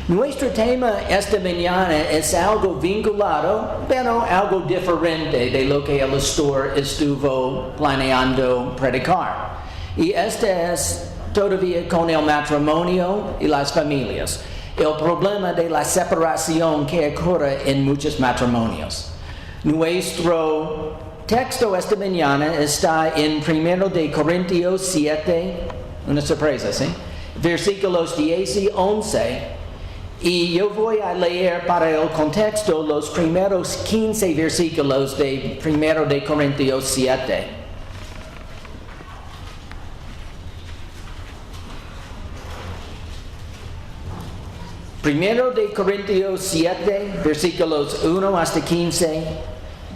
Nuestro tema esta mañana es algo vinculado, pero algo diferente de lo que el pastor estuvo planeando predicar. Y este es todavía con el matrimonio y las familias. El problema de la separación que ocurre en muchos matrimonios. Nuestro texto esta mañana está en 1 de Corintios 7, una sorpresa, ¿sí? Versículos 10 y 11. Y yo voy a leer para el contexto los primeros 15 versículos de 1 de Corintios 7. Primero de Corintios 7, versículos 1 hasta 15,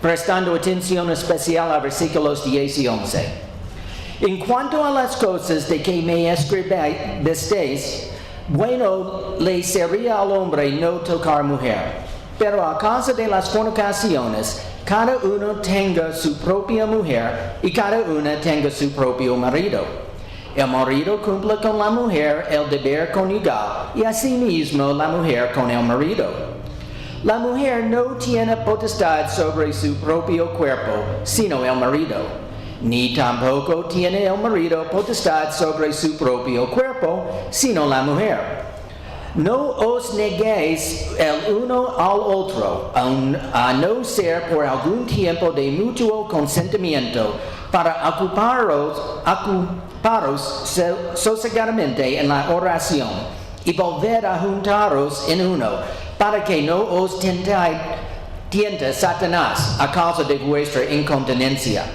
prestando atención especial a versículos 10 y 11. En cuanto a las cosas de que me escribisteis, bueno le sería al hombre no tocar mujer, pero a causa de las fornicaciones, cada uno tenga su propia mujer y cada una tenga su propio marido. El marido cumple con la mujer el deber conyugal y asimismo la mujer con el marido. La mujer no tiene potestad sobre su propio cuerpo, sino el marido. Ni tampoco tiene el marido potestad sobre su propio cuerpo, sino la mujer. No os neguéis el uno al otro, a no ser por algún tiempo de mutuo consentimiento, para ocuparos sosegadamente en la oración, y volver a juntaros en uno, para que no os tiente Satanás a causa de vuestra incontinencia.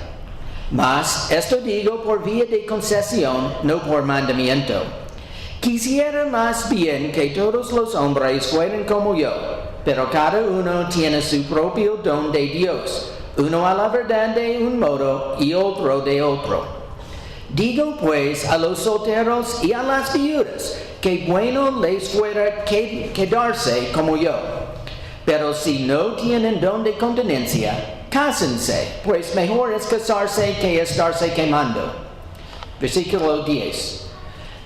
Mas esto digo por vía de concesión, no por mandamiento. Quisiera más bien que todos los hombres fueran como yo, pero cada uno tiene su propio don de Dios, uno a la verdad de un modo y otro de otro. Digo pues a los solteros y a las viudas, que bueno les fuera quedarse como yo. Pero si no tienen don de continencia, cásense, pues mejor es casarse que estarse quemando. Versículo 10.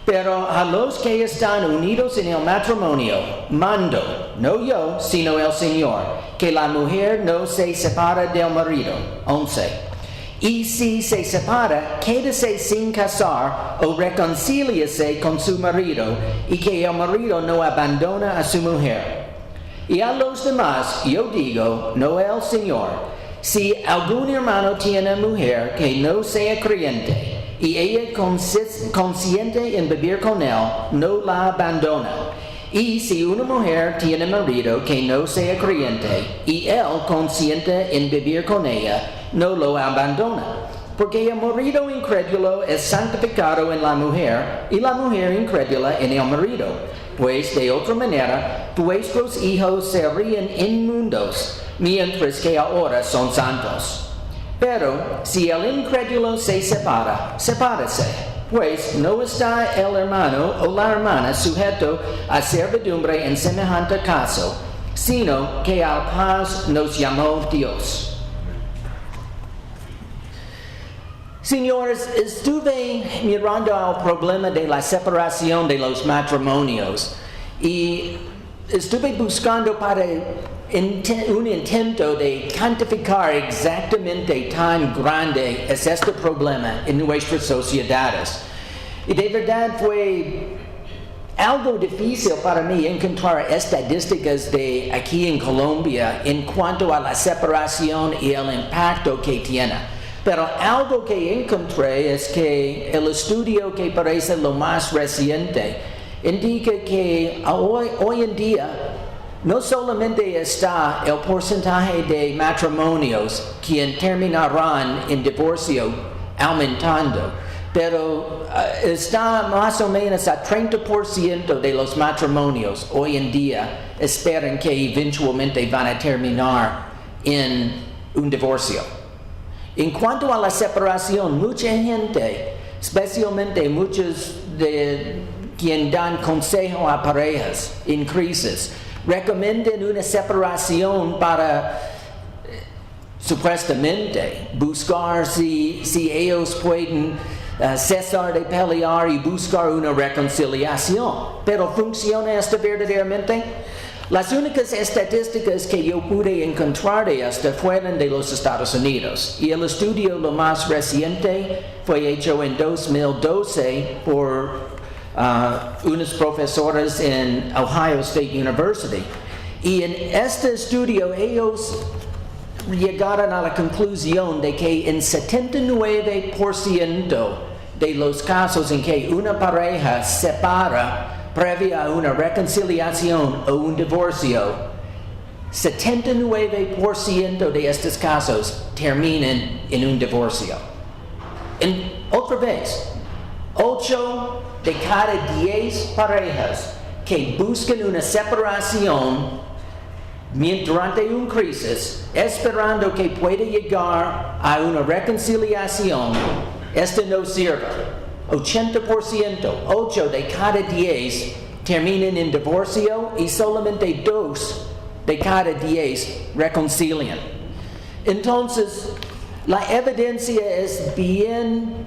Pero a los que están unidos en el matrimonio, mando, no yo, sino el Señor, que la mujer no se separe del marido. 11. Y si se separa, quédese sin casar o reconcíliese con su marido, y que el marido no abandona a su mujer. Y a los demás yo digo, no el Señor, si algún hermano tiene mujer que no sea creyente, y ella consiente en vivir con él, no la abandona. Y si una mujer tiene marido que no sea creyente, y él consiente en vivir con ella, no lo abandona. Porque el marido incrédulo es santificado en la mujer, y la mujer incrédula en el marido. Pues de otra manera, vuestros hijos serían inmundos, mientras que ahora son santos. Pero si el incrédulo se separa, sepárese, pues no está el hermano o la hermana sujeto a servidumbre en semejante caso, sino que a paz nos llamó Dios. Señores, estuve mirando al problema de la separación de los matrimonios y estuve buscando para un intento de cuantificar exactamente tan grande es este problema en nuestras sociedades. Y de verdad fue algo difícil para mí encontrar estadísticas de aquí en Colombia en cuanto a la separación y el impacto que tiene. Pero algo que encontré es que el estudio que parece lo más reciente indica que hoy en día no solamente está el porcentaje de matrimonios que terminarán en divorcio aumentando, pero está más o menos a 30% de los matrimonios hoy en día esperan que eventualmente van a terminar en un divorcio. En cuanto a la separación, mucha gente, especialmente muchos de quien dan consejo a parejas en crisis, recomiendan una separación para supuestamente buscar si ellos pueden cesar de pelear y buscar una reconciliación. Pero ¿funciona esto verdaderamente? Las únicas estadísticas que yo pude encontrar de esto fueron de los Estados Unidos. Y el estudio lo más reciente fue hecho en 2012 por unos profesores en Ohio State University. Y en este estudio ellos llegaron a la conclusión de que en 79% de los casos en que una pareja separa previa a una reconciliación o un divorcio, 79% de estos casos terminan en un divorcio. Otra vez, 8 de cada 10 parejas que buscan una separación durante una crisis, esperando que pueda llegar a una reconciliación, esto no sirve. 80%, 8 de cada 10 terminan en divorcio y solamente 2 de cada 10 reconcilian. Entonces, la evidencia es bien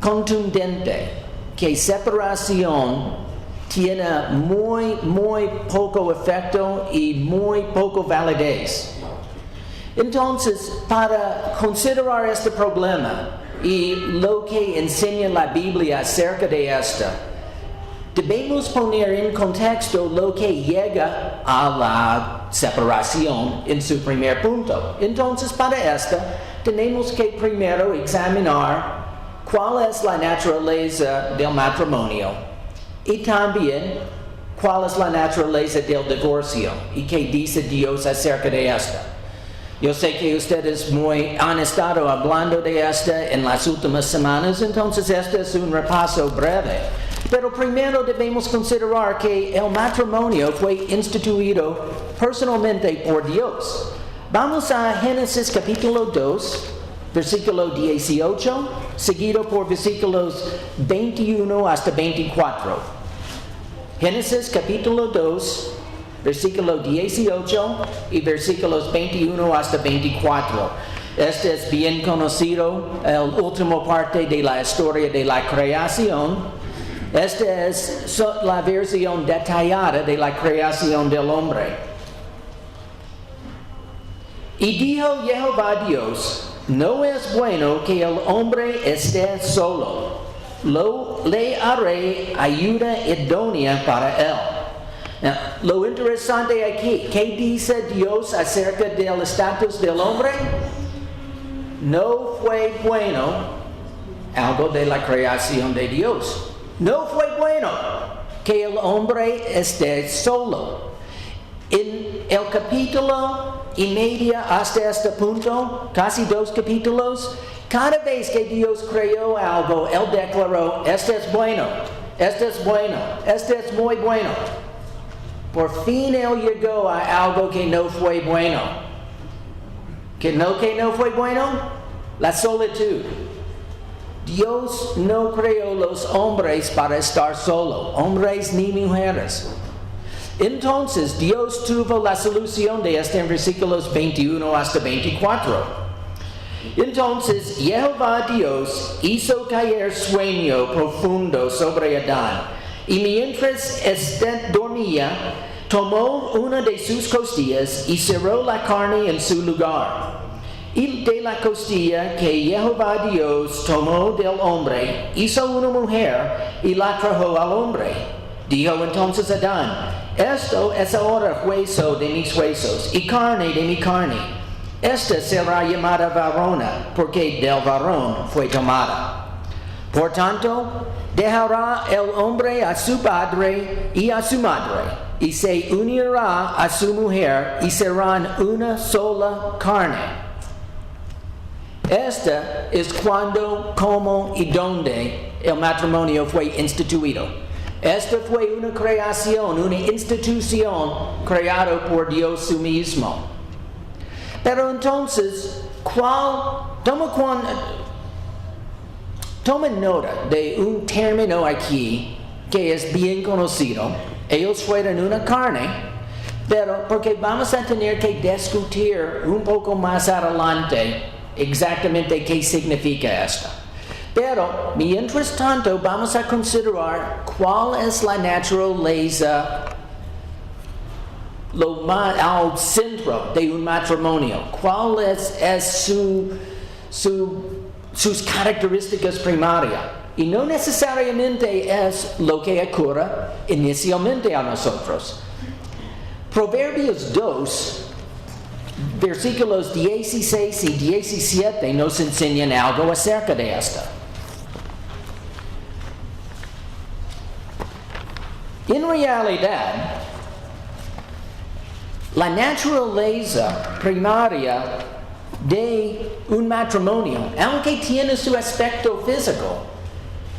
contundente que separación tiene muy poco efecto y muy poco validez. Entonces, para considerar este problema y lo que enseña la Biblia acerca de esto, debemos poner en contexto lo que llega a la separación en su primer punto. Entonces, para esto, tenemos que primero examinar cuál es la naturaleza del matrimonio y también cuál es la naturaleza del divorcio y qué dice Dios acerca de esto. Yo sé que ustedes han estado hablando de esto en las últimas semanas, entonces este es un repaso breve. Pero primero debemos considerar que el matrimonio fue instituido personalmente por Dios. Vamos a Génesis capítulo 2, versículo 18, seguido por versículos 21 hasta 24. Génesis capítulo 2, versículo 18 y versículos 21 hasta 24. Este es bien conocido, la última parte de la historia de la creación. Esta es la versión detallada de la creación del hombre. Y dijo Jehová Dios: no es bueno que el hombre esté solo. Le haré ayuda idónea para él. Now, lo interesante aquí, ¿qué dice Dios acerca del estatus del hombre? No fue bueno, algo de la creación de Dios. No fue bueno que el hombre esté solo. En el capítulo y medio hasta este punto, casi 2 capítulos, cada vez que Dios creó algo, Él declaró: este es bueno, este es bueno, este es muy bueno. Por fin Él llegó a algo que no fue bueno. ¿Que no fue bueno? La solitud. Dios no creó los hombres para estar solos, hombres ni mujeres. Entonces Dios tuvo la solución de esto en versículos 21 hasta 24. Entonces Jehová Dios hizo caer sueño profundo sobre Adán, y mientras éste dormía, tomó una de sus costillas y cerró la carne en su lugar. Y de la costilla que Jehová Dios tomó del hombre, hizo una mujer y la trajo al hombre. Dijo entonces Adán: esto es ahora hueso de mis huesos y carne de mi carne. Esta será llamada varona, porque del varón fue tomada. Por tanto, dejará el hombre a su padre y a su madre, y se unirá a su mujer, y serán una sola carne. Esta es cuando, cómo y dónde el matrimonio fue instituido. Esta fue una creación, una institución creada por Dios su mismo. Pero entonces, toma nota de un término aquí que es bien conocido. Ellos fueron una carne, pero porque vamos a tener que discutir un poco más adelante exactamente qué significa esto. Pero, mientras tanto, vamos a considerar cuál es la naturaleza al centro de un matrimonio. ¿Cuál es sus características primarias? Y no necesariamente es lo que ocurre inicialmente a nosotros. Proverbios 2, versículos 16 y 17 nos enseñan algo acerca de esto. En realidad, la naturaleza primaria de un matrimonio, aunque tiene su aspecto físico,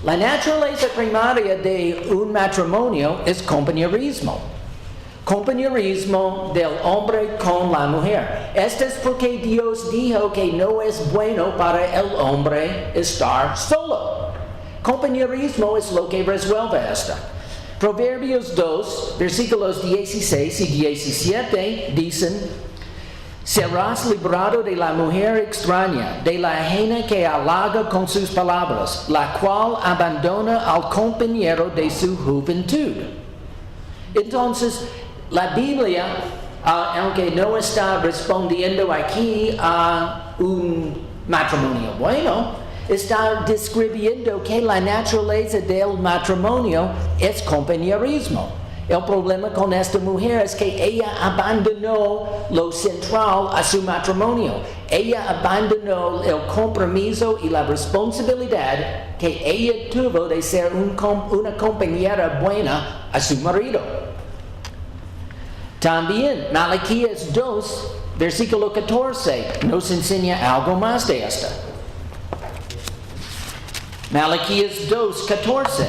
la naturaleza primaria de un matrimonio es compañerismo. Compañerismo del hombre con la mujer. Esto es porque Dios dijo que no es bueno para el hombre estar solo. Compañerismo es lo que resuelve esto. Proverbios 2, versículos 16 y 17 dicen: serás librado de la mujer extraña, de la ajena que halaga con sus palabras, la cual abandona al compañero de su juventud. Entonces, la Biblia, aunque no está respondiendo aquí a un matrimonio bueno, está describiendo que la naturaleza del matrimonio es compañerismo. El problema con esta mujer es que ella abandonó lo central a su matrimonio. Ella abandonó el compromiso y la responsabilidad que ella tuvo de ser una compañera buena a su marido. También Malaquías 2, versículo 14, nos enseña algo más de esto. Malaquías 2, 14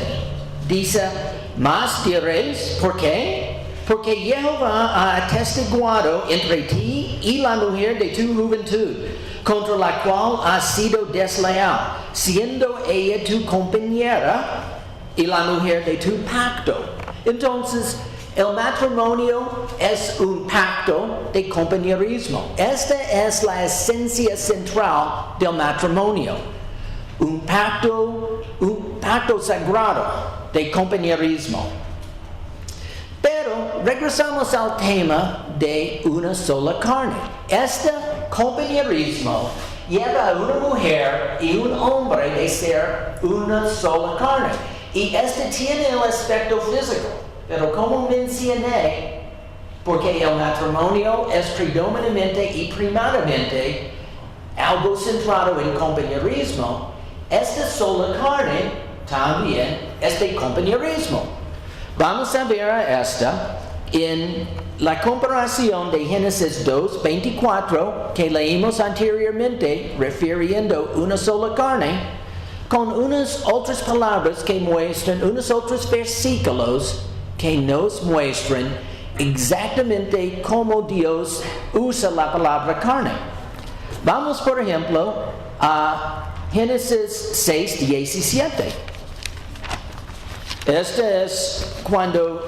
dice: mas diréis, ¿por qué? Porque Jehová ha atestiguado entre ti y la mujer de tu juventud, contra la cual has sido desleal, siendo ella tu compañera y la mujer de tu pacto. Entonces, el matrimonio es un pacto de compañerismo. Esta es la esencia central del matrimonio. Un pacto sagrado de compañerismo. Pero regresamos al tema de una sola carne. Este compañerismo lleva a una mujer y un hombre de ser una sola carne. Y este tiene el aspecto físico. Pero como mencioné, porque el matrimonio es predominantemente y primariamente algo centrado en compañerismo, esta sola carne también es de compañerismo. Vamos a ver a esta en la comparación de Génesis 2, 24, que leímos anteriormente, refiriendo una sola carne, con unas otras palabras que muestran, unos otros versículos que nos muestran exactamente cómo Dios usa la palabra carne. Vamos, por ejemplo, a Génesis 6, 17. Este es cuando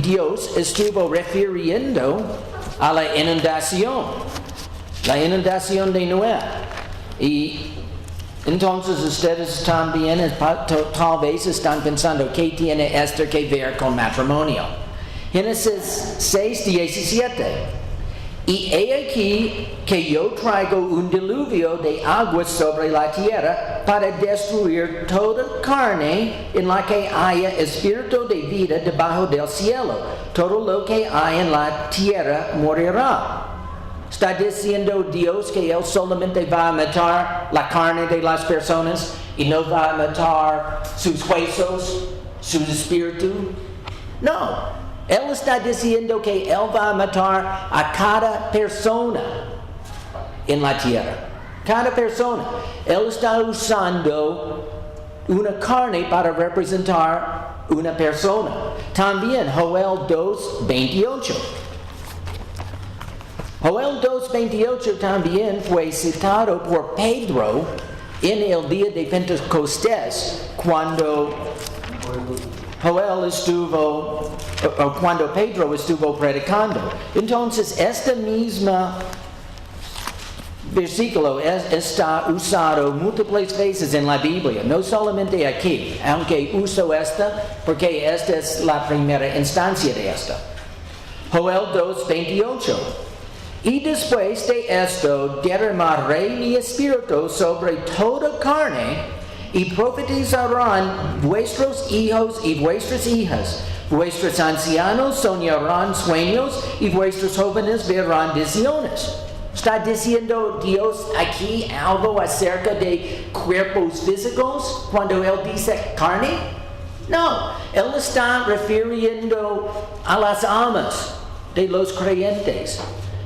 Dios estuvo refiriendo a la inundación de Noé. Y entonces ustedes también tal vez están pensando, ¿qué tiene esto que ver con matrimonio? Génesis 6, 17. Y he aquí que yo traigo un diluvio de aguas sobre la tierra para destruir toda carne en la que haya espíritu de vida debajo del cielo. Todo lo que hay en la tierra morirá. ¿Está diciendo Dios que Él solamente va a matar la carne de las personas y no va a matar sus huesos, su espíritu? No. Él está diciendo que Él va a matar a cada persona en la tierra. Cada persona. Él está usando una carne para representar una persona. También Joel 2, 28. Joel 2, 28 también fue citado por Pedro en el día de Pentecostés, cuando Pedro estuvo predicando. Entonces, este mismo versículo está usado múltiples veces en la Biblia, no solamente aquí, aunque uso esta porque esta es la primera instancia de esta. Joel 2:28. Y después de esto derramaré mi espíritu sobre toda carne, y profetizarán vuestros hijos y vuestras hijas. Vuestros ancianos soñarán sueños, y vuestros jóvenes verán visiones. ¿Está diciendo Dios aquí algo acerca de cuerpos físicos cuando Él dice carne? No, Él está refiriendo a las almas de los creyentes.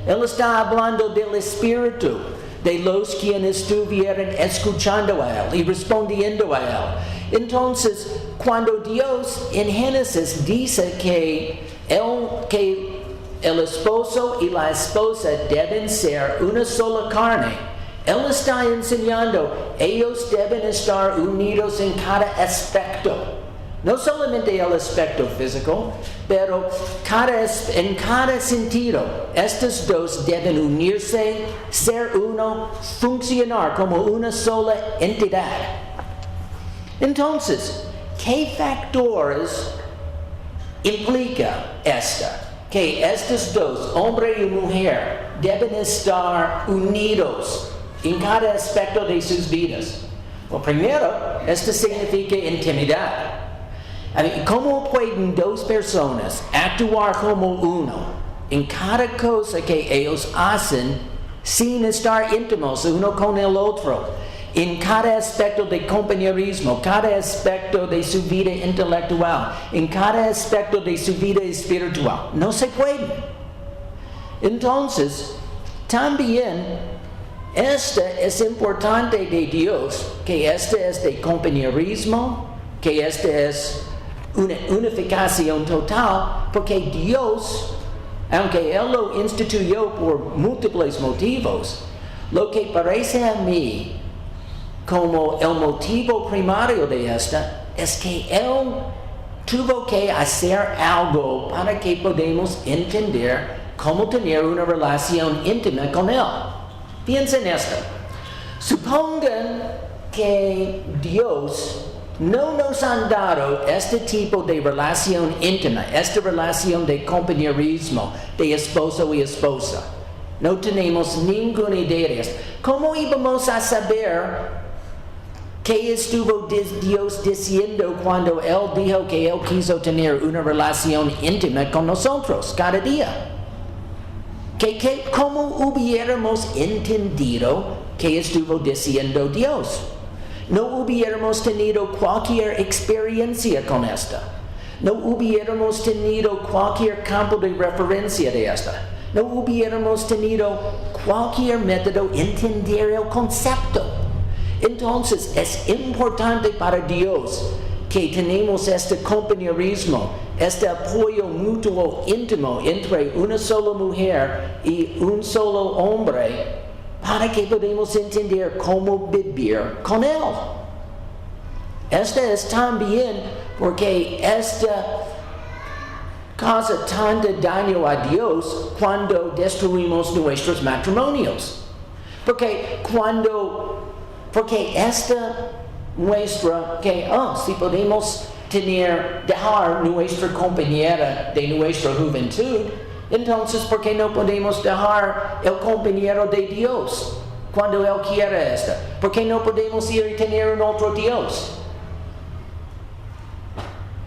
Él está hablando del espíritu de los quienes estuvieran escuchando a Él y respondiendo a Él. Entonces, cuando Dios en Génesis dice que el esposo y la esposa deben ser una sola carne, Él está enseñando, ellos deben estar unidos en cada aspecto. No solamente el aspecto físico, pero en cada sentido, estos dos deben unirse, ser uno, funcionar como una sola entidad. Entonces, ¿qué factores implica esta? Que estos dos, hombre y mujer, deben estar unidos en cada aspecto de sus vidas. Well, primero, esto significa intimidad. ¿Cómo pueden dos personas actuar como uno en cada cosa que ellos hacen sin estar íntimos uno con el otro? En cada aspecto de compañerismo, cada aspecto de su vida intelectual, en cada aspecto de su vida espiritual. No se puede. Entonces, también, esta es importante de Dios, que este es de compañerismo, que este es una unificación total, porque Dios, aunque Él lo instituyó por múltiples motivos, lo que parece a mí como el motivo primario de esta es que Él tuvo que hacer algo para que podamos entender cómo tener una relación íntima con Él. Piensen esto. Supongan que Dios no nos han dado este tipo de relación íntima, esta relación de compañerismo, de esposo y esposa. No tenemos ninguna idea de esto. ¿Cómo íbamos a saber qué estuvo Dios diciendo cuando Él dijo que Él quiso tener una relación íntima con nosotros cada día? ¿Cómo hubiéramos entendido qué estuvo diciendo Dios? No hubiéramos tenido cualquier experiencia con esta. No hubiéramos tenido cualquier campo de referencia de esta. No hubiéramos tenido cualquier método de entender el concepto. Entonces, es importante para Dios que tenemos este compañerismo, este apoyo mutuo íntimo entre una sola mujer y un solo hombre, para que podamos entender cómo vivir con Él. Esta es también porque esta causa tanto daño a Dios cuando destruimos nuestros matrimonios. Porque esta muestra que, si podemos dejar nuestra compañera de nuestra juventud, entonces, ¿por qué no podemos dejar el compañero de Dios cuando Él quiere esto? ¿Por qué no podemos ir y tener un otro Dios?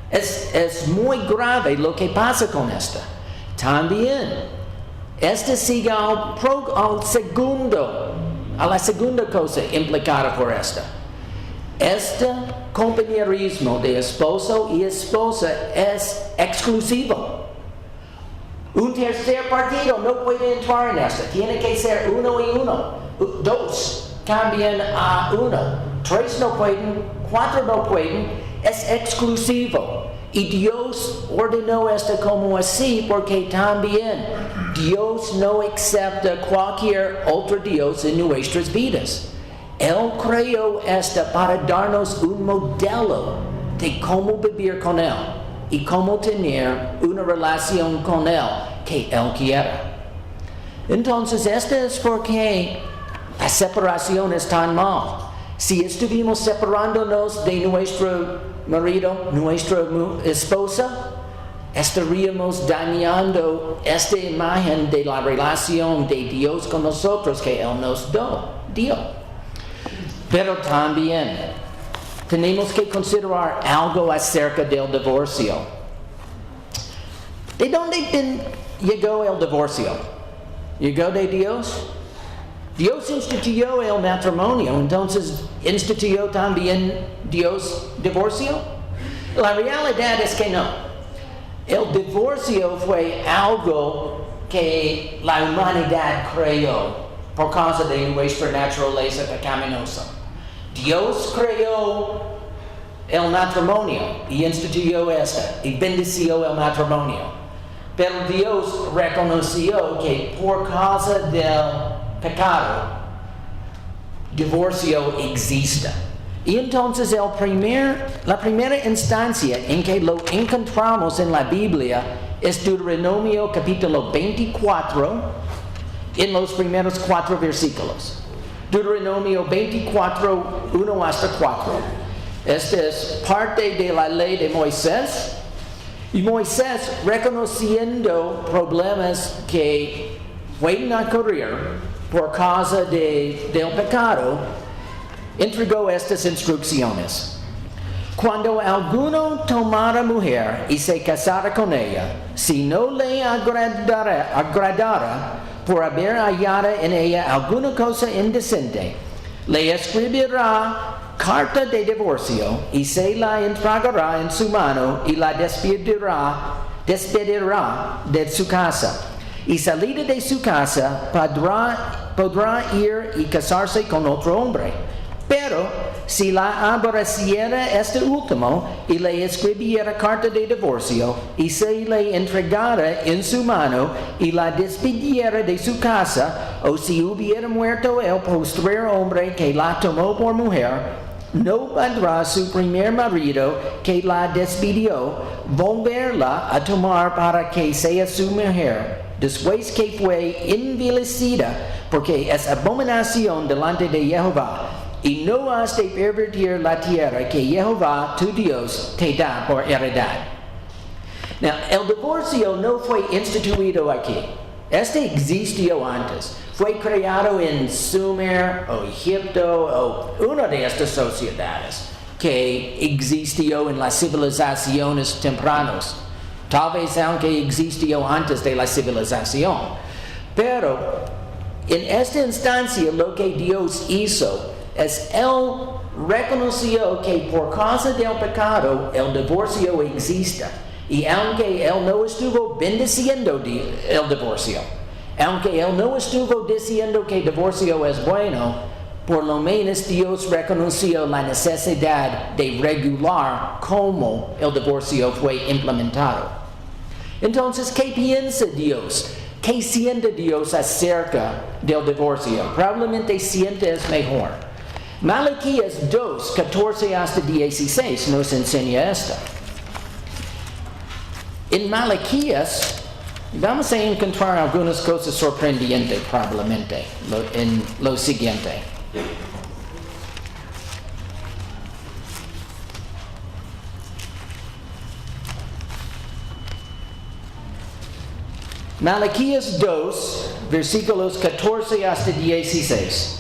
Es muy grave lo que pasa con esto. También, este sigue a la segunda cosa implicada por esta. Este compañerismo de esposo y esposa es exclusivo. Un tercer partido no puede entrar en esto. Tiene que ser uno y uno. Dos cambian a uno. Tres no pueden. Cuatro no pueden. Es exclusivo. Y Dios ordenó esto como así porque también Dios no acepta cualquier otro Dios en nuestras vidas. Él creó esto para darnos un modelo de cómo vivir con Él y cómo tener una relación con Él que Él quiera. Entonces, esto es porque La separación es tan mal. Si estuvimos separándonos de nuestro marido, nuestra esposa, estaríamos dañando esta imagen de la relación de Dios con nosotros que Él nos dio. Pero también tenemos que considerar algo acerca del divorcio. ¿De dónde llegó el divorcio? ¿Llegó de Dios? Dios instituyó el matrimonio, entonces instituyó también Dios divorcio. La realidad es que no. El divorcio fue algo que la humanidad creó por causa de nuestra naturaleza pecaminosa. Dios creó el matrimonio y instituyó y bendició el matrimonio. Pero Dios reconoció que por causa del pecado, divorcio existe. Y entonces la primera instancia en que lo encontramos en la Biblia es Deuteronomio capítulo 24, en los primeros 4 versículos. Deuteronomio 24, 1 hasta 4. Esta es parte de la ley de Moisés. Y Moisés, reconociendo problemas que pueden ocurrir por causa del pecado, entregó estas instrucciones. Cuando alguno tomara mujer y se casara con ella, si no le agradara por haber hallado en ella alguna cosa indecente, le escribirá carta de divorcio y se la entregará en su mano y la despedirá de su casa. Y salida de su casa podrá ir y casarse con otro hombre. Pero si la aborreciera este último y le escribiera carta de divorcio y se le entregara en su mano y la despidiera de su casa, o si hubiera muerto el postrer hombre que la tomó por mujer, no podrá su primer marido que la despidió volverla a tomar para que sea su mujer, después que fue envilecida, porque es abominación delante de Jehová. Y no has de pervertir la tierra que Jehová tu Dios te da por heredad. Now, el divorcio no fue instituido aquí. Este existió antes. Fue creado en Sumer o Egipto o una de estas sociedades que existió en las civilizaciones tempranas. Tal vez aunque existió antes de la civilización. Pero en esta instancia lo que Dios hizo es Él reconoció que por causa del pecado el divorcio existe. Y aunque Él no estuvo bendiciendo el divorcio, aunque Él no estuvo diciendo que el divorcio es bueno, por lo menos Dios reconoció la necesidad de regular cómo el divorcio fue implementado. Entonces, ¿qué piensa Dios? ¿Qué siente Dios acerca del divorcio? Probablemente siente es mejor. Malaquías 2, 14 hasta 16 nos enseña esto. En Malaquías vamos a encontrar algunas cosas sorprendentes probablemente en lo siguiente. Malaquías 2, versículos 14 hasta 16.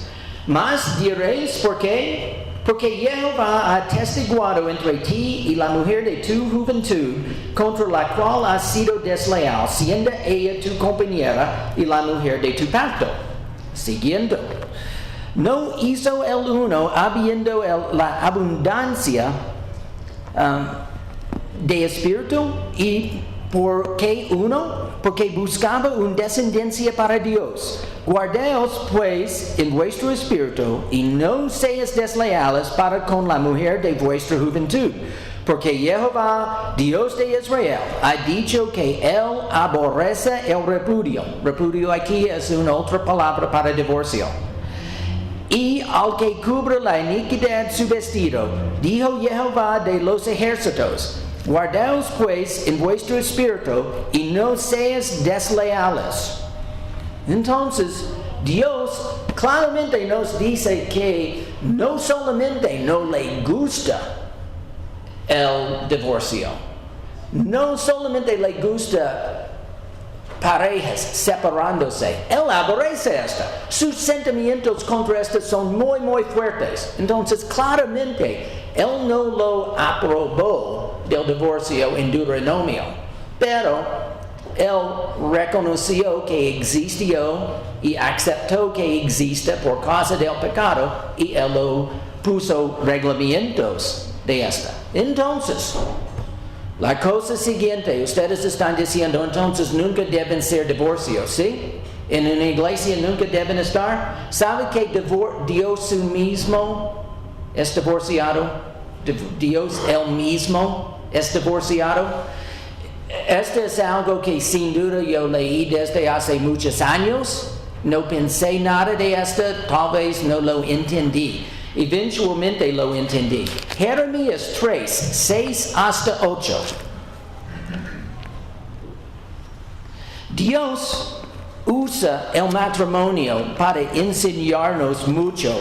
Mas diréis, ¿por qué? Porque Jehová ha atestiguado entre ti y la mujer de tu juventud, contra la cual has sido desleal, siendo ella tu compañera y la mujer de tu pacto. Siguiendo. No hizo el uno, habiendo la abundancia de espíritu, y ¿por qué uno? Porque buscaba una descendencia para Dios. Guardaos pues en vuestro espíritu y no seas desleales para con la mujer de vuestra juventud. Porque Jehová, Dios de Israel, ha dicho que Él aborrece el repudio. Repudio aquí es una otra palabra para divorcio. Y al que cubre la iniquidad su vestido, dijo Jehová de los ejércitos, guardaos pues en vuestro espíritu y no seas desleales. Entonces, Dios claramente nos dice que no solamente no le gusta el divorcio, no solamente le gusta parejas separándose, él aborrece esto. Sus sentimientos contra esto son muy, muy fuertes. Entonces, claramente, él no lo aprobó del divorcio en Deuteronomio, pero él reconoció que existió y aceptó que existe por causa del pecado y él lo puso reglamentos de esta. Entonces, la cosa siguiente, ustedes están diciendo, entonces nunca deben ser divorcios, ¿sí? En una iglesia nunca deben estar. ¿Sabe que Dios mismo es divorciado? Dios él mismo es divorciado. Esto es algo que sin duda yo leí desde hace muchos años. No pensé nada de esto, tal vez no lo entendí. Eventualmente lo entendí. Jeremías 3, 6 hasta 8. Dios usa el matrimonio para enseñarnos mucho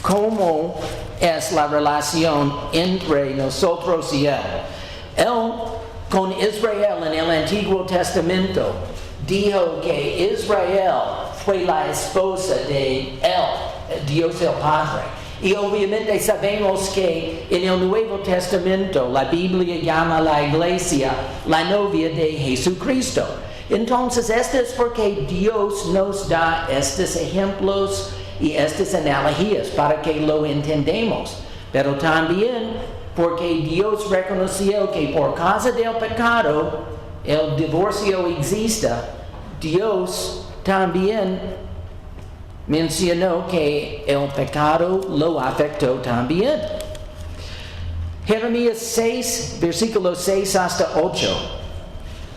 cómo es la relación entre nosotros y Él. Él con Israel en el Antiguo Testamento dijo que Israel fue la esposa de Él, Dios el Padre. Y obviamente sabemos que en el Nuevo Testamento la Biblia llama a la iglesia la novia de Jesucristo. Entonces esto es porque Dios nos da estos ejemplos y estas analogías para que lo entendamos. Pero también porque Dios reconoció que por causa del pecado el divorcio existe, Dios también mencionó que el pecado lo afectó también. Jeremías 6, versículos 6 hasta 8.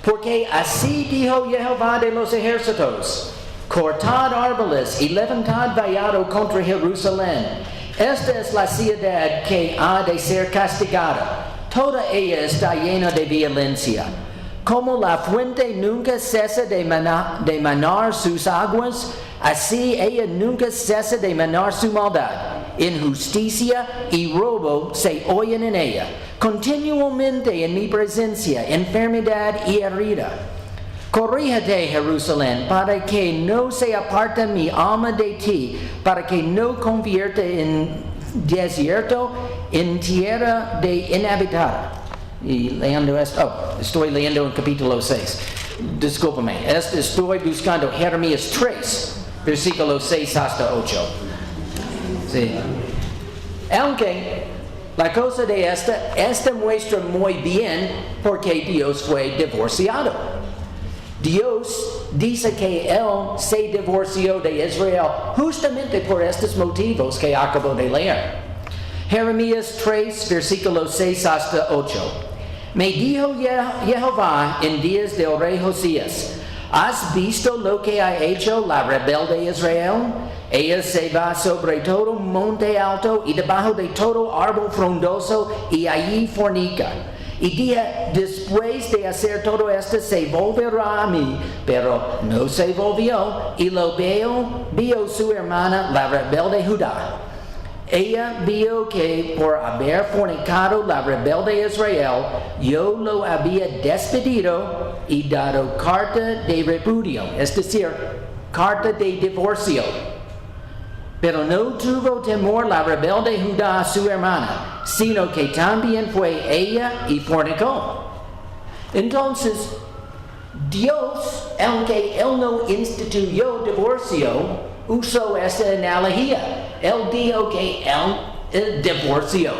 Porque así dijo Jehová de los ejércitos: cortad árboles y levantad vallado contra Jerusalén. Esta es la ciudad que ha de ser castigada. Toda ella está llena de violencia. Como la fuente nunca cesa de manar sus aguas, así ella nunca cesa de manar su maldad. Injusticia y robo se oyen en ella. Continuamente en mi presencia, enfermedad y herida. Corríjate, Jerusalén, para que no se aparte mi alma de ti, para que no convierta en desierto, en tierra de inhabitada. Y leyendo esto, estoy leyendo en capítulo 6. Discúlpame, estoy buscando Jeremías 3, versículos 6 hasta 8. Sí. Aunque la cosa de esta muestra muy bien porque Dios fue divorciado. Dios dice que Él se divorció de Israel justamente por estos motivos que acabo de leer. Jeremías 3, versículos 6 hasta 8. Me dijo Jehová en días del rey Josías: ¿has visto lo que ha hecho la rebelde Israel? Ella se va sobre todo monte alto y debajo de todo árbol frondoso y allí fornica. Y día después de hacer todo esto se volverá a mí, pero no se volvió. Y lo vio su hermana, la rebelde Judá. Ella vio que por haber fornicado la rebelde Israel, yo lo había despedido y dado carta de repudio, es decir, carta de divorcio. Pero no tuvo temor la rebelde Judá, su hermana, sino que también fue ella y fornicó. Entonces, Dios, aunque Él no instituyó divorcio, usó esta analogía. Él dijo que Él divorció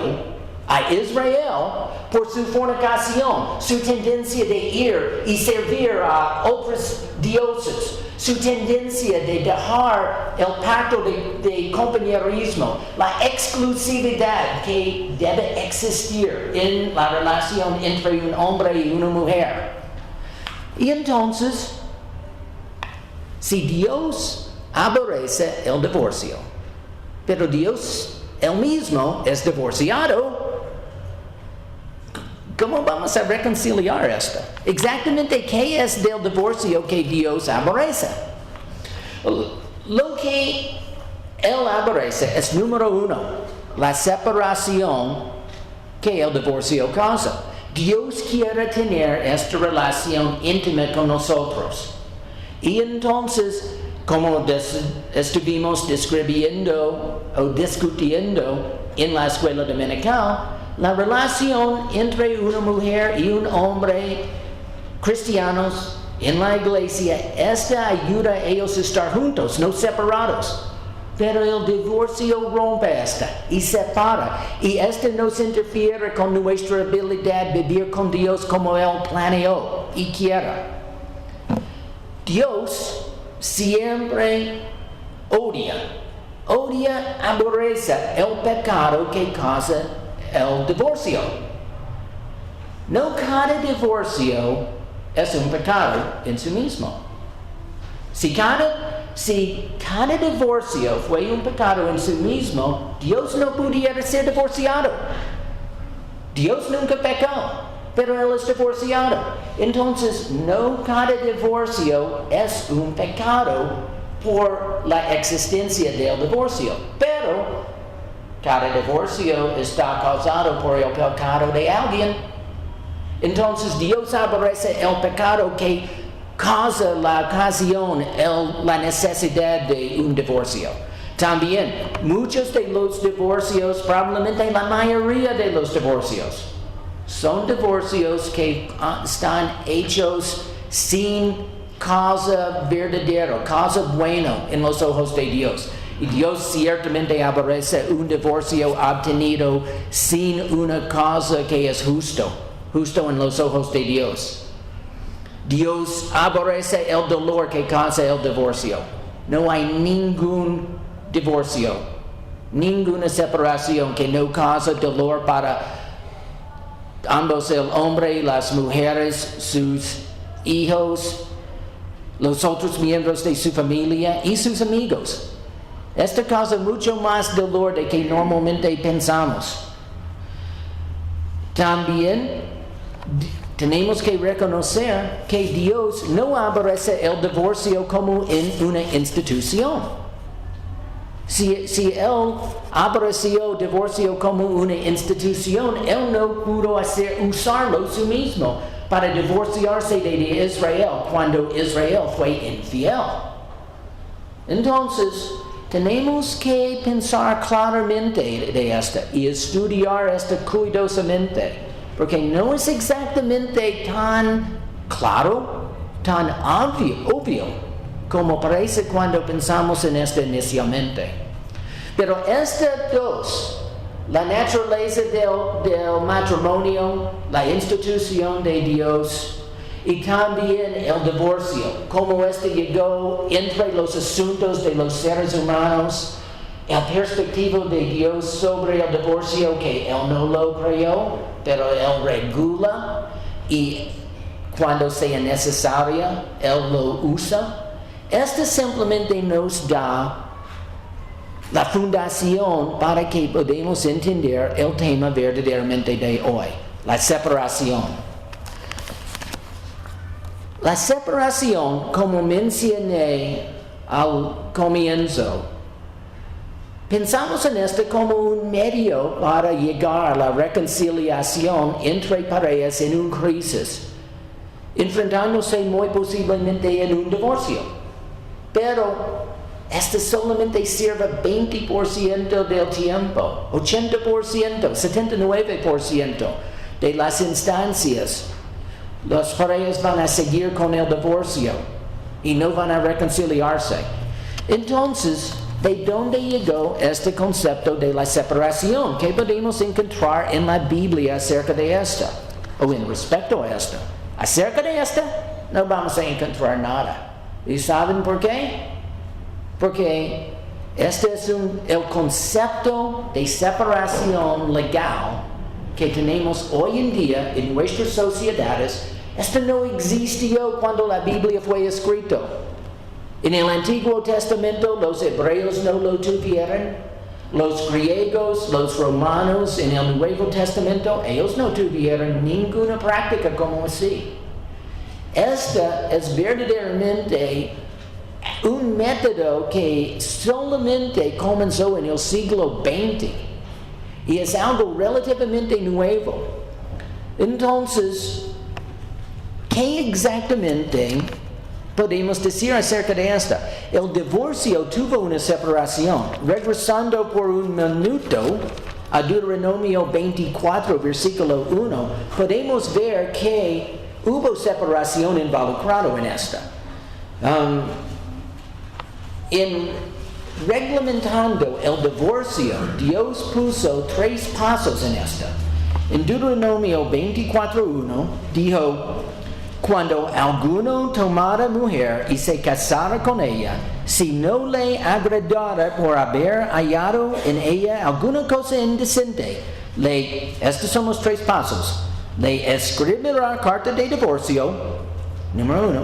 a Israel por su fornicación, su tendencia de ir y servir a otros dioses, su tendencia de dejar el pacto de compañerismo, la exclusividad que debe existir en la relación entre un hombre y una mujer. Y entonces, si Dios aborrece el divorcio, pero Dios él mismo es divorciado, ¿cómo vamos a reconciliar esto? Exactamente qué es del divorcio que Dios aborrece. Lo que Él aborrece, es número uno, la separación que el divorcio causa. Dios quiere tener esta relación íntima con nosotros. Y entonces, como estuvimos describiendo o discutiendo en la escuela dominical, la relación entre una mujer y un hombre cristianos en la iglesia, esta ayuda a ellos a estar juntos, no separados. Pero el divorcio rompe esta y separa. Y este nos interfiere con nuestra habilidad de vivir con Dios como Él planeó y quiere. Dios siempre odia, aborrece el pecado que causa el divorcio. No cada divorcio es un pecado en sí mismo. Si cada divorcio fue un pecado en sí mismo, Dios no pudiera ser divorciado. Dios nunca pecó, pero Él es divorciado. Entonces, no cada divorcio es un pecado por la existencia del divorcio, pero cada divorcio está causado por el pecado de alguien. Entonces, Dios aborrece el pecado que causa la ocasión, la necesidad de un divorcio. También, muchos de los divorcios, probablemente la mayoría de los divorcios, son divorcios que están hechos sin causa verdadera, causa buena en los ojos de Dios. Y Dios ciertamente aborrece un divorcio obtenido sin una causa que es justo en los ojos de Dios. Dios aborrece el dolor que causa el divorcio. No hay ningún divorcio, ninguna separación que no cause dolor para ambos, el hombre, las mujeres, sus hijos, los otros miembros de su familia y sus amigos. Esto causa mucho más dolor de que normalmente pensamos. También tenemos que reconocer que Dios no aborrece el divorcio como en una institución. Si Él aborreció el divorcio como una institución, Él no pudo usarlo sí mismo para divorciarse de Israel cuando Israel fue infiel. Entonces, tenemos que pensar claramente de esto y estudiar esto cuidadosamente. Porque no es exactamente tan claro, tan obvio como parece cuando pensamos en esto inicialmente. Pero estas dos, la naturaleza del matrimonio, la institución de Dios y también el divorcio, cómo este llegó entre los asuntos de los seres humanos, el perspectiva de Dios sobre el divorcio, que Él no lo creó, pero Él regula y cuando sea necesario, Él lo usa. Esto simplemente nos da la fundación para que podamos entender el tema verdaderamente de hoy, la separación. La separación, como mencioné al comienzo, pensamos en esto como un medio para llegar a la reconciliación entre parejas en una crisis, enfrentándose muy posiblemente en un divorcio. Pero esto solamente sirve 20% del tiempo, 80%, 79% de las instancias. Las parejas van a seguir con el divorcio y no van a reconciliarse. Entonces, ¿de dónde llegó este concepto de la separación? ¿Qué podemos encontrar en la Biblia acerca de esta? O en respecto a esta. Acerca de esta, no vamos a encontrar nada. ¿Y saben por qué? Porque este es el concepto de separación legal que tenemos hoy en día en nuestras sociedades. Esto no existió cuando la Biblia fue escrita. En el Antiguo Testamento los hebreos no lo tuvieron, los griegos, los romanos en el Nuevo Testamento, ellos no tuvieron ninguna práctica como así. Esta es verdaderamente un método que solamente comenzó en el siglo XX y es algo relativamente nuevo. Entonces, ¿qué exactamente podemos decir acerca de esta? El divorcio tuvo una separación. Regresando por un minuto a Deuteronomio 24, versículo 1, podemos ver que hubo separación involucrado en esta. En reglamentando el divorcio, Dios puso 3 pasos en esta. En Deuteronomio 24:1 dijo: cuando alguno tomara mujer y se casara con ella, si no le agradara por haber hallado en ella alguna cosa indecente, estos son los 3 pasos. Le escribirá carta de divorcio, número 1,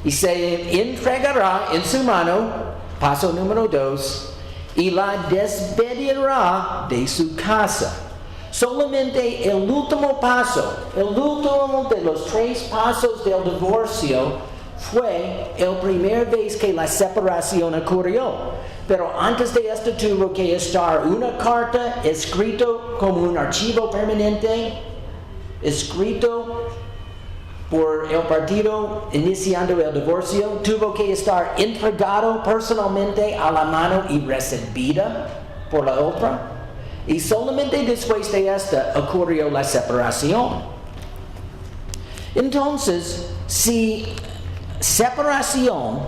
y se entregará en su mano, paso número 2, y la despedirá de su casa. Solamente el último paso, el último de los 3 pasos del divorcio fue la primera vez que la separación ocurrió. Pero antes de esto tuvo que estar una carta escrito como un archivo permanente, escrito por el partido iniciando el divorcio, tuvo que estar entregado personalmente a la mano y recibida por la otra. Y solamente después de esta ocurrió la separación. Entonces, si separación,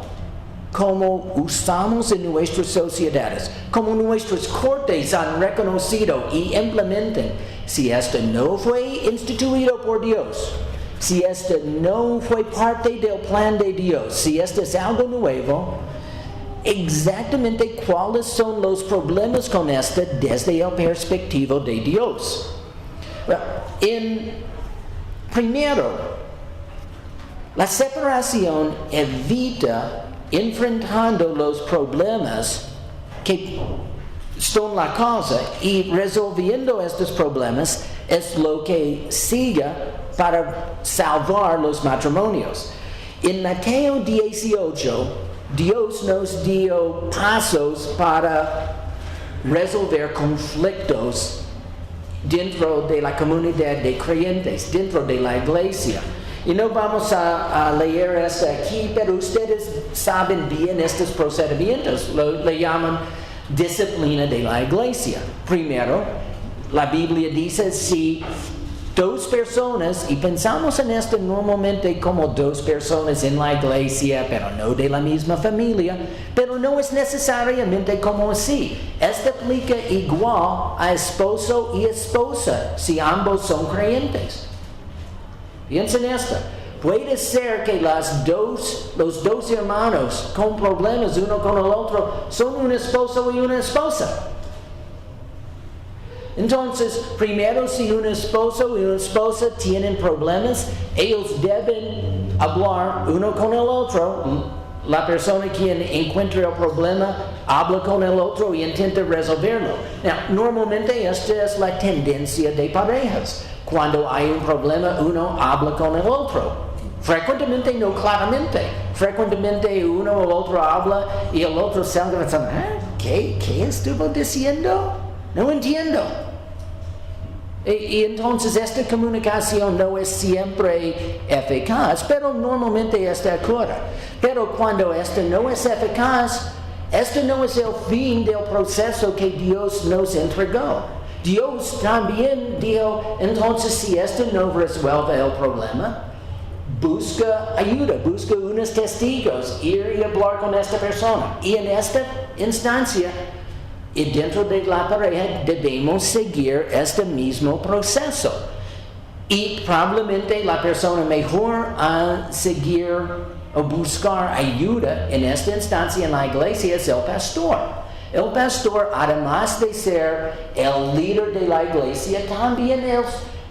como usamos en nuestras sociedades, como nuestras cortes han reconocido y implementan, si esto no fue instituido por Dios, si esto no fue parte del plan de Dios, si esto es algo nuevo, exactamente cuáles son los problemas con esto desde la perspectiva de Dios. Primero, la separación evita enfrentando los problemas que son la causa, y resolviendo estos problemas es lo que sigue para salvar los matrimonios. En Mateo 18, Dios nos dio pasos para resolver conflictos dentro de la comunidad de creyentes, dentro de la iglesia. Y no vamos a leer esto aquí, pero ustedes saben bien estos procedimientos. Le llaman disciplina de la iglesia. Primero, la Biblia dice si 2 personas, y pensamos en esto normalmente como 2 personas en la iglesia, pero no de la misma familia, pero no es necesariamente como así. Esto aplica igual a esposo y esposa, si ambos son creyentes. Piensen esto. Puede ser que los dos hermanos con problemas uno con el otro son un esposo y una esposa. Entonces, primero, si un esposo y una esposa tienen problemas, ellos deben hablar uno con el otro. La persona quien encuentra el problema habla con el otro y intenta resolverlo. Normalmente esta es la tendencia de parejas. Cuando hay un problema, uno habla con el otro. Frecuentemente, no claramente. Frecuentemente uno o el otro habla y el otro salga pensando, ¿qué estuvo diciendo? No entiendo. Y entonces esta comunicación no es siempre eficaz, pero normalmente esta ocurre. Pero cuando esta no es eficaz, este no es el fin del proceso que Dios nos entregó. Dios también dijo, entonces si esto no resuelve el problema, busca ayuda, busca unos testigos, ir y hablar con esta persona. Y en esta instancia, y dentro de la pareja debemos seguir este mismo proceso. Y probablemente la persona mejor a seguir o buscar ayuda en esta instancia en la iglesia es el pastor. El pastor, además de ser el líder de la iglesia, también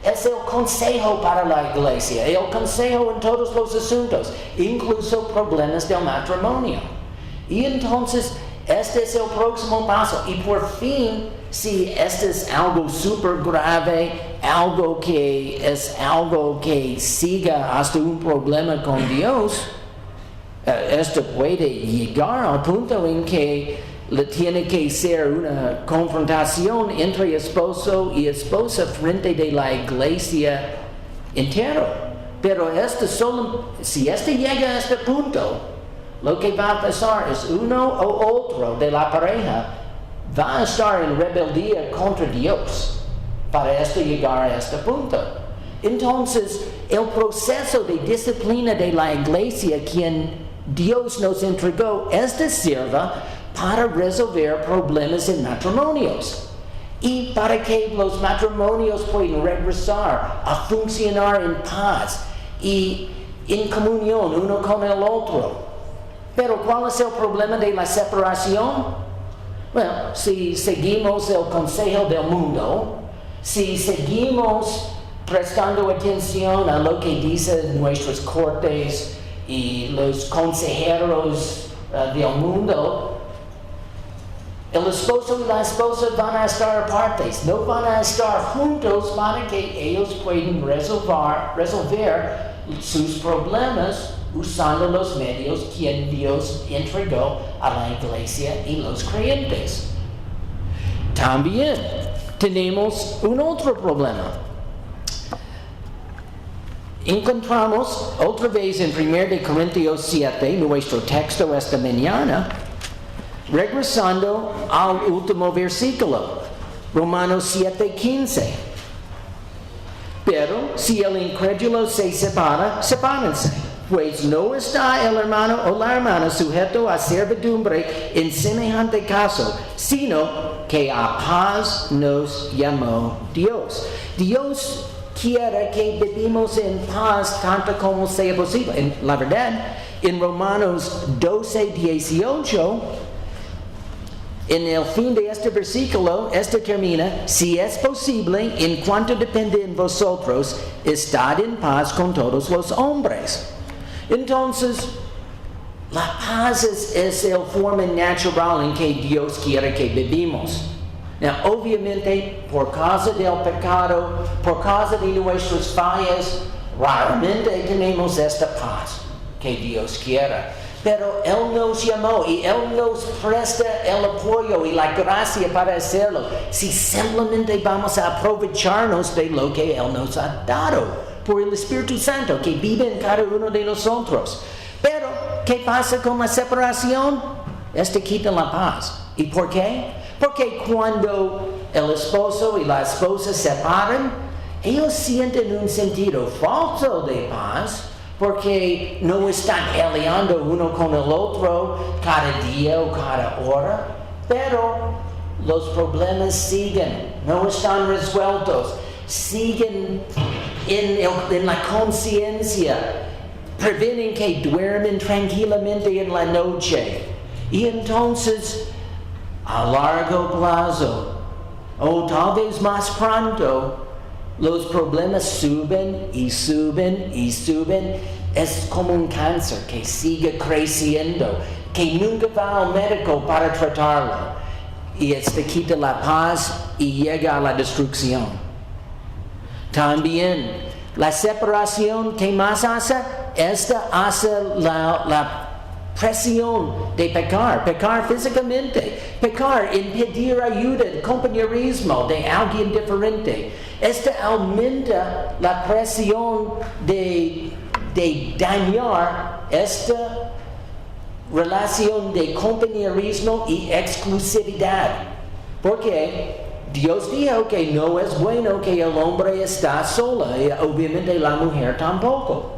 es el consejo para la iglesia, el consejo en todos los asuntos, incluso problemas del matrimonio. Y entonces, este es el próximo paso. Y por fin, si este es algo súper grave, algo que siga hasta un problema con Dios, Esto puede llegar al punto en que tiene que ser una confrontación entre esposo y esposa frente de la iglesia entero. Pero si llega a este punto, lo que va a pasar es uno o otro de la pareja va a estar en rebeldía contra Dios para llegar a este punto. Entonces, el proceso de disciplina de la iglesia quien Dios nos entregó sirva para resolver problemas en matrimonios y para que los matrimonios puedan regresar a funcionar en paz y en comunión uno con el otro. Pero ¿cuál es el problema de la separación? Bueno, si seguimos el consejo del mundo, si seguimos prestando atención a lo que dicen nuestras cortes y los consejeros del mundo, el esposo y la esposa van a estar apartes, no van a estar juntos para que ellos puedan resolver sus problemas usando los medios que Dios entregó a la iglesia y los creyentes. También tenemos un otro problema. Encontramos otra vez en 1 Corintios 7, nuestro texto esta mañana, regresando al último versículo, Romanos 7:15. Pero si el incrédulo se separa, sepárense, pues no está el hermano o la hermana sujeto a servidumbre en semejante caso, sino que a paz nos llamó Dios. Dios quiere que vivamos en paz tanto como sea posible. En la verdad, en Romanos 12:18, en el fin de este versículo, termina, si es posible, en cuanto depende en vosotros, estad en paz con todos los hombres. Entonces, la paz es la forma natural en que Dios quiere que vivimos. Now, obviamente, por causa del pecado, por causa de nuestras fallas, raramente tenemos esta paz que Dios quiere. Pero Él nos llamó y Él nos presta el apoyo y la gracia para hacerlo. Si simplemente vamos a aprovecharnos de lo que Él nos ha dado por el Espíritu Santo que vive en cada uno de nosotros. Pero, ¿qué pasa con la separación? Quita la paz. ¿Y por qué? Porque cuando el esposo y la esposa se separan, ellos sienten un sentido falso de paz porque no están peleando uno con el otro cada día o cada hora, pero los problemas siguen, no están resueltos, siguen en la conciencia, previenen que duermen tranquilamente en la noche. Y entonces, a largo plazo, o tal vez más pronto, los problemas suben y suben y suben. Es como un cáncer que sigue creciendo, que nunca va al médico para tratarlo. Y quita la paz y llega a la destrucción. También, la separación, ¿qué más hace? Hace la presión de pecar físicamente, pecar en pedir ayuda, compañerismo de alguien diferente. Aumenta la presión de dañar esta relación de compañerismo y exclusividad. Porque Dios dijo que no es bueno que el hombre esté sola, y obviamente la mujer tampoco.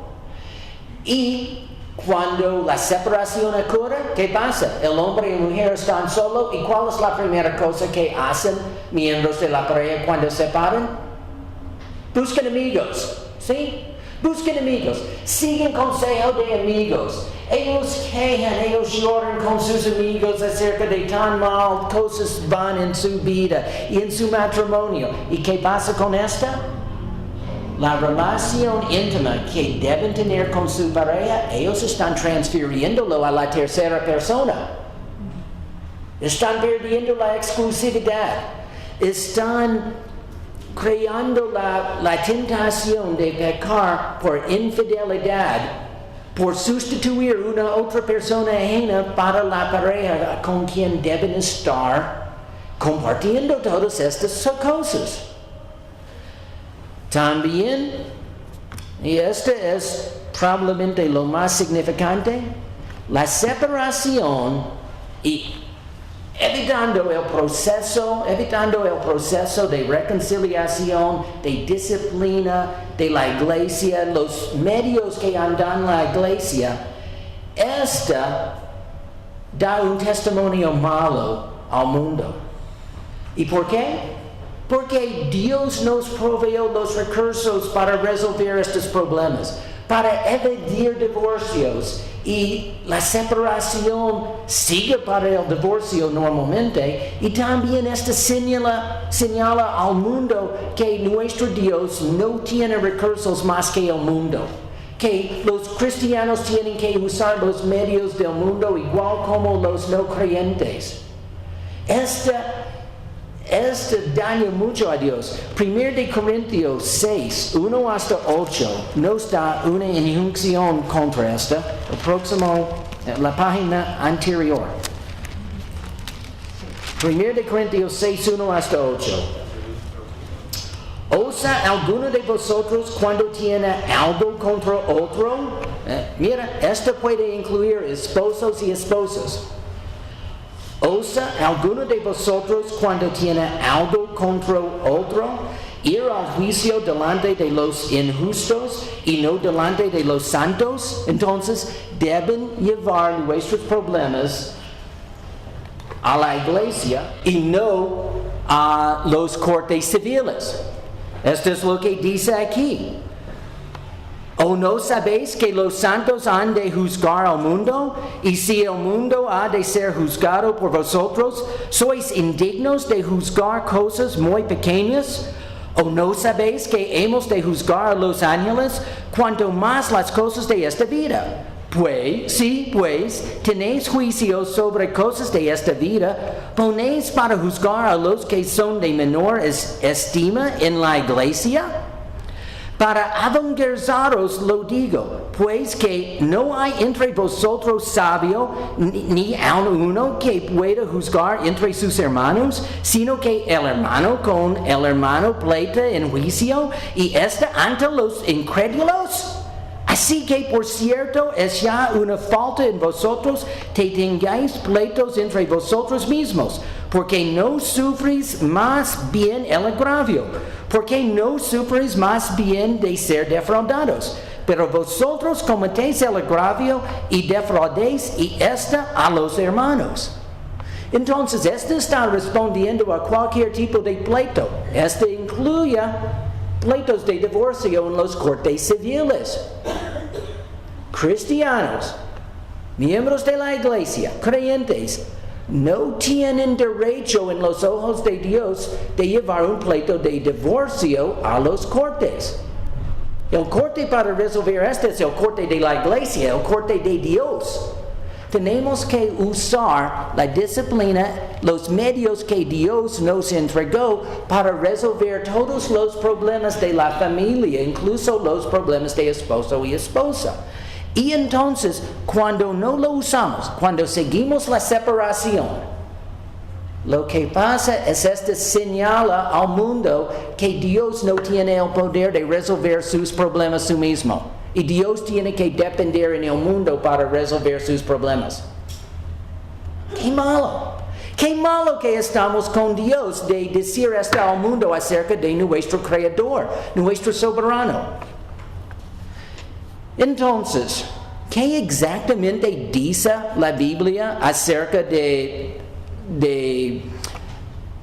Y cuando la separación ocurre, ¿qué pasa? El hombre y la mujer están solos. ¿Y cuál es la primera cosa que hacen miembros de la pareja cuando se separan? Buscan amigos, ¿sí? Buscan amigos. Siguen consejo de amigos. Ellos quejan, ellos lloran con sus amigos acerca de tan mal cosas van en su vida y en su matrimonio. ¿Y qué pasa con esta? La relación íntima que deben tener con su pareja, ellos están transfiriéndolo a la tercera persona. Están perdiendo la exclusividad. Están creando la tentación de pecar por infidelidad por sustituir una otra persona ajena para la pareja con quien deben estar compartiendo todas estas cosas. También, y este es probablemente lo más significante, la separación y evitando el proceso de reconciliación, de disciplina de la iglesia, los medios que andan la iglesia, esta da un testimonio malo al mundo. ¿Y por qué? Porque Dios nos proveyó los recursos para resolver estos problemas, para evitar divorcios, y la separación sigue para el divorcio normalmente, y también esto señala al mundo que nuestro Dios no tiene recursos más que el mundo, que los cristianos tienen que usar los medios del mundo igual como los no creyentes. Esto daña mucho a Dios. 1 Corintios 6, 1 hasta 8, nos da una injunción contra esta. El próximo, la página anterior. 1 Corintios 6, 1 hasta 8. ¿Osa alguno de vosotros cuando tiene algo contra otro? Mira, esto puede incluir esposos y esposas. ¿Osa alguno de vosotros cuando tiene algo contra otro ir al juicio delante de los injustos y no delante de los santos? Entonces deben llevar nuestros problemas a la iglesia y no a los cortes civiles. Esto es lo que dice aquí. ¿O no sabéis que los santos han de juzgar al mundo? Y si el mundo ha de ser juzgado por vosotros, ¿sois indignos de juzgar cosas muy pequeñas? ¿O no sabéis que hemos de juzgar a los ángeles, cuanto más las cosas de esta vida? Pues, tenéis juicio sobre cosas de esta vida, ¿ponéis para juzgar a los que son de menor estima en la iglesia? Para avergonzaros lo digo, pues que no hay entre vosotros sabio, ni aun uno que pueda juzgar entre sus hermanos, sino que el hermano con el hermano pleita en juicio, y ante los incrédulos. Así que, por cierto, es ya una falta en vosotros que tengáis pleitos entre vosotros mismos, porque no sufrís más bien el agravio, porque no sufrís más bien de ser defraudados. Pero vosotros cometéis el agravio y defraudéis, y a los hermanos. Entonces, está respondiendo a cualquier tipo de pleito. Incluye pleitos de divorcio en los cortes civiles. Cristianos, miembros de la iglesia, creyentes, no tienen derecho en los ojos de Dios de llevar un pleito de divorcio a los cortes. El corte para resolver es el corte de la iglesia, el corte de Dios. Tenemos que usar la disciplina, los medios que Dios nos entregó para resolver todos los problemas de la familia, incluso los problemas de esposo y esposa. Y entonces, cuando no lo usamos, cuando seguimos la separación, lo que pasa es señala al mundo que Dios no tiene el poder de resolver sus problemas su mismo. Y Dios tiene que depender en el mundo para resolver sus problemas. ¡Qué malo! ¡Qué malo que estamos con Dios de decir esto al mundo acerca de nuestro Creador, nuestro soberano! Entonces, ¿qué exactamente dice la Biblia acerca de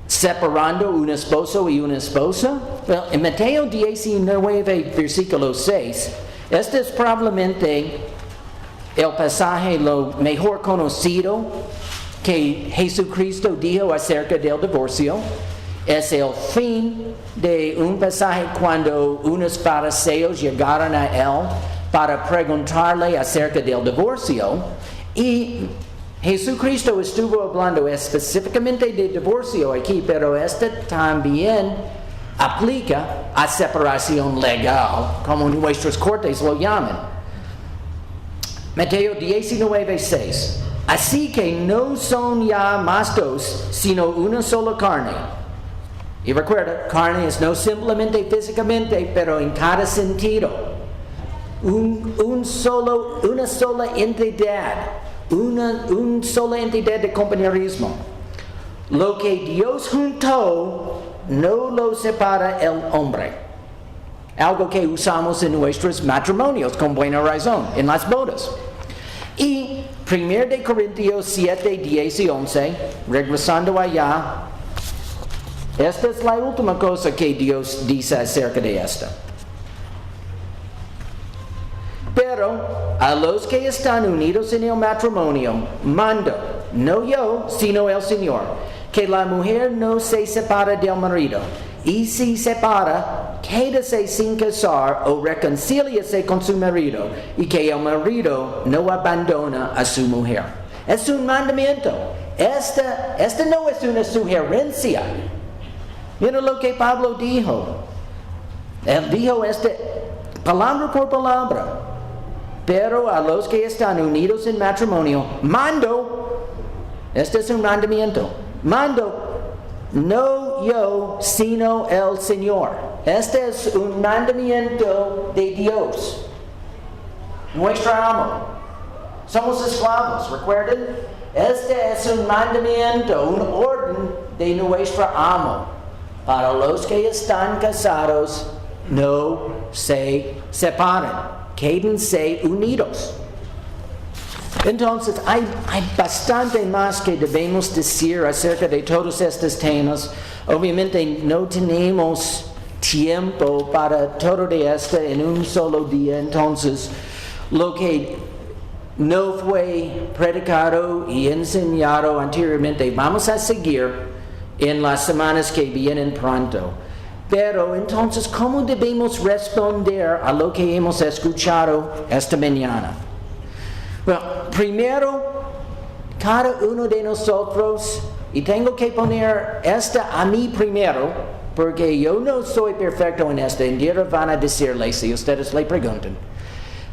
separando un esposo y una esposa? Well, en Mateo 19, versículo 6, este es probablemente el pasaje lo mejor conocido que Jesucristo dijo acerca del divorcio. Es el fin de un pasaje cuando unos fariseos llegaron a él para preguntarle acerca del divorcio, y Jesucristo estuvo hablando específicamente de divorcio aquí, pero este también aplica a separación legal, como nuestros cortes lo llaman. Mateo 19:6. Así que no son ya más dos, sino una sola carne. Y recuerda, carne es no simplemente físicamente, pero en cada sentido. Una sola entidad. Una sola entidad de compañerismo. Lo que Dios juntó, no lo separa el hombre. Algo que usamos en nuestros matrimonios con buena razón, en las bodas. Y 1 de Corintios 7, 10 y 11, regresando allá, esta es la última cosa que Dios dice acerca de esta. Pero a los que están unidos en el matrimonio, mando, no yo, sino el Señor, que la mujer no se separe del marido, y si separa, quédese sin casar o reconcíliese con su marido, y que el marido no abandona a su mujer. Es un mandamiento. Esta no es una sugerencia. Mira lo que Pablo dijo. Él dijo palabra por palabra. Pero a los que están unidos en matrimonio, mando, este es un mandamiento, mando, no yo, sino el Señor. Este es un mandamiento de Dios, nuestro amo. Somos esclavos, ¿recuerden? Este es un mandamiento, un orden de nuestro amo. Para los que están casados, no se separen. Quédense unidos. Entonces, hay bastante más que debemos decir acerca de todos estos temas. Obviamente no tenemos tiempo para todo de esto en un solo día. Entonces, lo que no fue predicado y enseñado anteriormente, vamos a seguir en las semanas que vienen pronto. Pero entonces, ¿cómo debemos responder a lo que hemos escuchado esta mañana? Bueno, primero, cada uno de nosotros, y tengo que poner esta a mí primero, porque yo no soy perfecto en esto, en día van a decirle si ustedes le preguntan.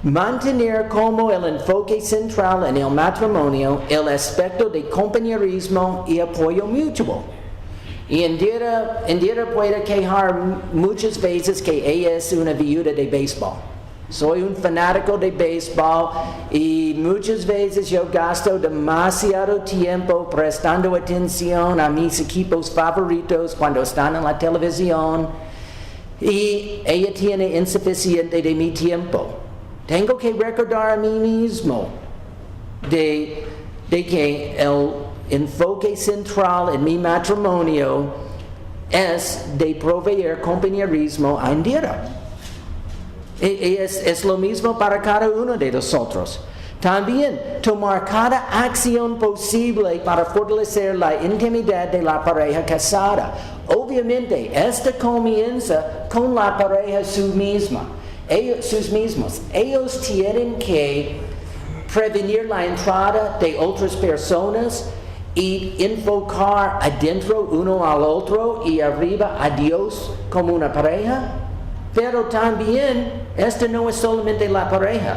Mantener como el enfoque central en el matrimonio el aspecto de compañerismo y apoyo mutuo. Y Indira puede quejar muchas veces que ella es una viuda de béisbol. Soy un fanático de béisbol y muchas veces yo gasto demasiado tiempo prestando atención a mis equipos favoritos cuando están en la televisión y ella tiene insuficiente de mi tiempo. Tengo que recordar a mí mismo de que el enfoque central en mi matrimonio es de proveer compañerismo a Indira. Es lo mismo para cada uno de nosotros. También tomar cada acción posible para fortalecer la intimidad de la pareja casada. Obviamente, esta comienza con la pareja sus mismos. Ellos tienen que prevenir la entrada de otras personas y enfocar adentro uno al otro y arriba a Dios como una pareja. Pero también, esta no es solamente la pareja.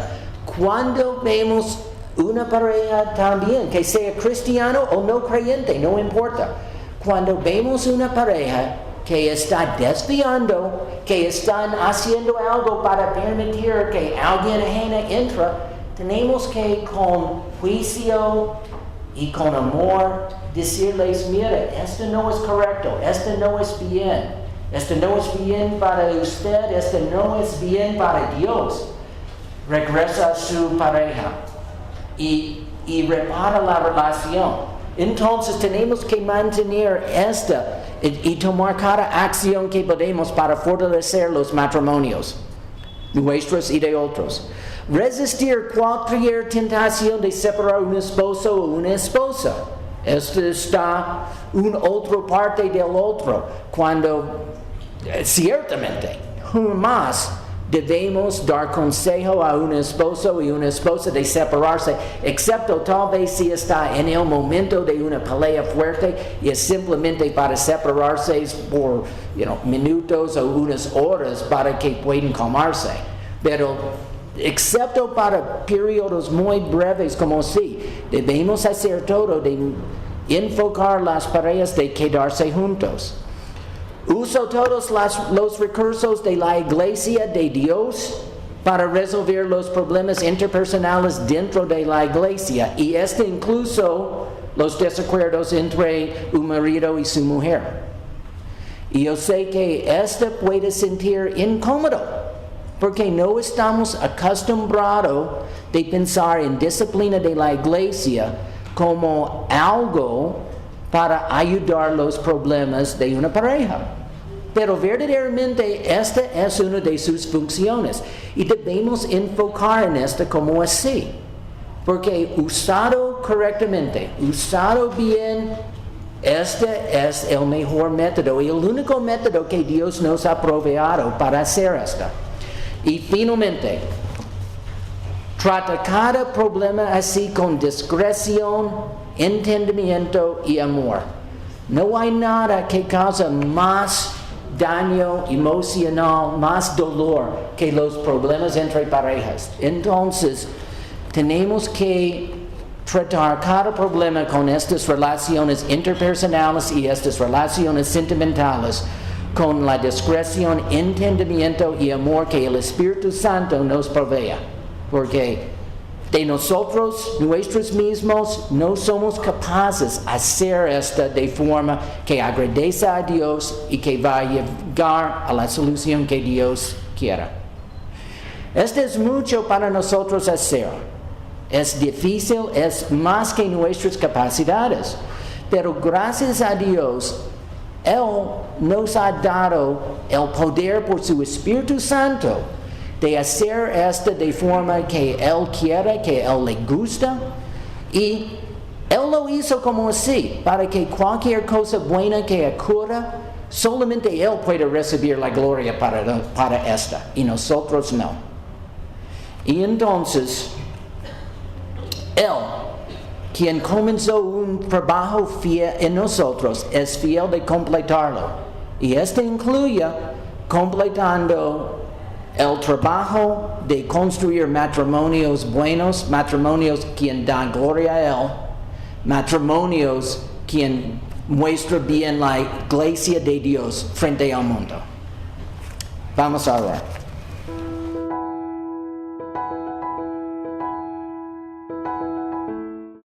Cuando vemos una pareja también, que sea cristiano o no creyente, no importa. Cuando vemos una pareja que está desviando, que están haciendo algo para permitir que alguien ajeno entre, tenemos que con juicio y con amor decirles, mira, esto no es correcto, esto no es bien. Esto no es bien para usted, esto no es bien para Dios. Regresa a su pareja y repara la relación. Entonces tenemos que mantener esta y tomar cada acción que podemos para fortalecer los matrimonios, nuestros y de otros. Resistir cualquier tentación de separar un esposo o una esposa. Esto está una otra parte del otro. Cuando ciertamente jamás debemos dar consejo a un esposo y una esposa de separarse, excepto tal vez si está en el momento de una pelea fuerte y es simplemente para separarse por minutos o unas horas para que puedan calmarse. Pero excepto para periodos muy breves como si, debemos hacer todo de enfocar las parejas de quedarse juntos. Uso todos los recursos de la iglesia de Dios para resolver los problemas interpersonales dentro de la iglesia, y incluso los desacuerdos entre un marido y su mujer. Y yo sé que puede sentir incómodo, porque no estamos acostumbrados de pensar en disciplina de la iglesia como algo para ayudar los problemas de una pareja. Pero verdaderamente esta es una de sus funciones y debemos enfocar en como así. Porque usado correctamente, usado bien, este es el mejor método y el único método que Dios nos ha proveído para hacer esto. Y finalmente, trata cada problema así con discreción, entendimiento y amor. No hay nada que cause más daño emocional, más dolor que los problemas entre parejas. Entonces, tenemos que tratar cada problema con estas relaciones interpersonales y estas relaciones sentimentales con la discreción, entendimiento y amor que el Espíritu Santo nos provea. Porque de nosotros mismos no somos capaces de hacer esto de forma que agradezca a Dios y que va a llegar a la solución que Dios quiera. Esto es mucho para nosotros hacer. Es difícil, es más que nuestras capacidades. Pero gracias a Dios, Él nos ha dado el poder por su Espíritu Santo de hacer esto de forma que Él quiera, que Él le gusta. Y Él lo hizo como así, para que cualquier cosa buena que ocurra, solamente Él puede recibir la gloria para esta, y nosotros no. Y entonces, Él, quien comenzó un trabajo fiel en nosotros, es fiel de completarlo. Y incluye completando el trabajo de construir matrimonios buenos, matrimonios quien dan gloria a Él, matrimonios quien muestra bien la iglesia de Dios frente al mundo. Vamos a orar.